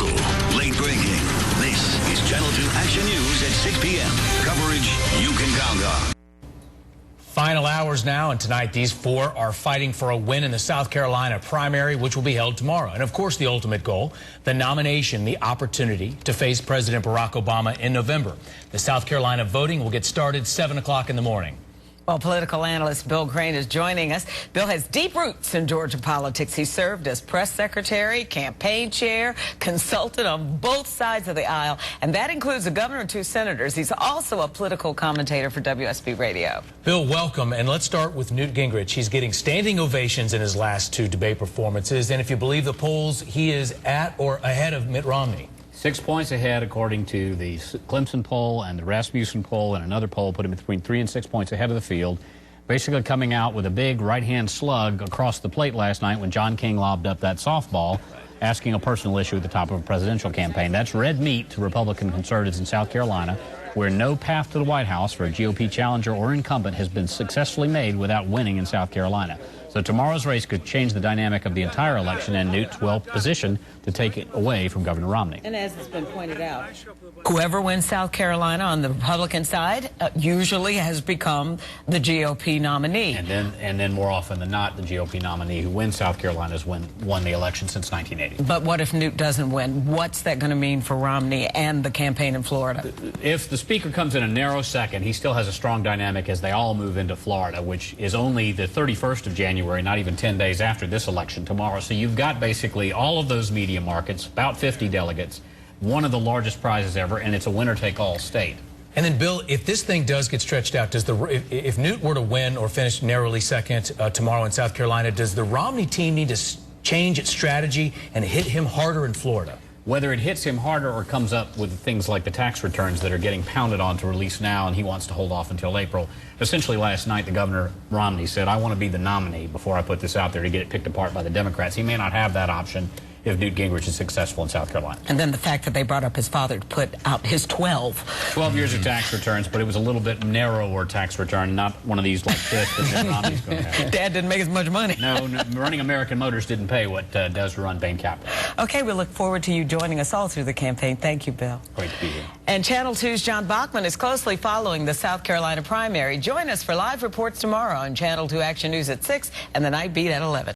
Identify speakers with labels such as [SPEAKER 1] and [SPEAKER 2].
[SPEAKER 1] Local, late breaking. This is Channel 2 Action News at 6 p.m. Coverage you can count on.
[SPEAKER 2] Final hours now, and tonight these four are fighting for a win in the South Carolina primary, which will be held tomorrow. And of course, the ultimate goal, the nomination, the opportunity to face President Barack Obama in November. The South Carolina voting will get started 7 o'clock in the morning.
[SPEAKER 3] Well, political analyst Bill Crane is joining us. Bill has deep roots in Georgia politics. He served as press secretary, campaign chair, consultant on both sides of the aisle, and that includes the governor and 2 senators. He's also a political commentator for WSB Radio.
[SPEAKER 2] Bill, welcome, and let's start with Newt Gingrich. He's getting standing ovations in his last 2 debate performances, and if you believe the polls, he is at or ahead of Mitt Romney.
[SPEAKER 4] 6 points ahead, according to the Clemson poll and the Rasmussen poll, and another poll put him between 3 and 6 points ahead of the field. Basically coming out with a big right-hand slug across the plate last night when John King lobbed up that softball, asking a personal issue at the top of a presidential campaign. That's red meat to Republican conservatives in South Carolina, where no path to the White House for a GOP challenger or incumbent has been successfully made without winning in South Carolina. So tomorrow's race could change the dynamic of the entire election, and Newt's well positioned to take it away from Governor Romney.
[SPEAKER 3] And as has been pointed out, whoever wins South Carolina on the Republican side usually has become the GOP nominee.
[SPEAKER 4] And then more often than not, the GOP nominee who wins South Carolina has won the election since 1980.
[SPEAKER 3] But what if Newt doesn't win? What's that going to mean for Romney and the campaign in Florida?
[SPEAKER 4] If the speaker comes in a narrow second, he still has a strong dynamic as they all move into Florida, which is only the 31st of January, not even 10 days after this election tomorrow. So you've got basically all of those media markets, about 50 delegates, one of the largest prizes ever, and it's a winner-take-all state.
[SPEAKER 2] And then, Bill, if this thing does get stretched out, if Newt were to win or finish narrowly second tomorrow in South Carolina, does the Romney team need to change its strategy and hit him harder in Florida?
[SPEAKER 4] Whether it hits him harder or comes up with things like the tax returns that are getting pounded on to release now, and he wants to hold off until April. Essentially last night, the Governor Romney said, I want to be the nominee before I put this out there to get it picked apart by the Democrats. He may not have that option if Newt Gingrich is successful in South Carolina.
[SPEAKER 3] And then the fact that they brought up his father to put out his 12
[SPEAKER 4] years of tax returns, but it was a little bit narrower tax return, not one of these like this that Romney's going to have.
[SPEAKER 3] Dad didn't make as much money.
[SPEAKER 4] No, running American Motors didn't pay what does run Bain Capital.
[SPEAKER 3] Okay, we look forward to you joining us all through the campaign. Thank you, Bill.
[SPEAKER 4] Great to be here.
[SPEAKER 3] And Channel 2's John Bachman is closely following the South Carolina primary. Join us for live reports tomorrow on Channel 2 Action News at 6 and the Night Beat at 11.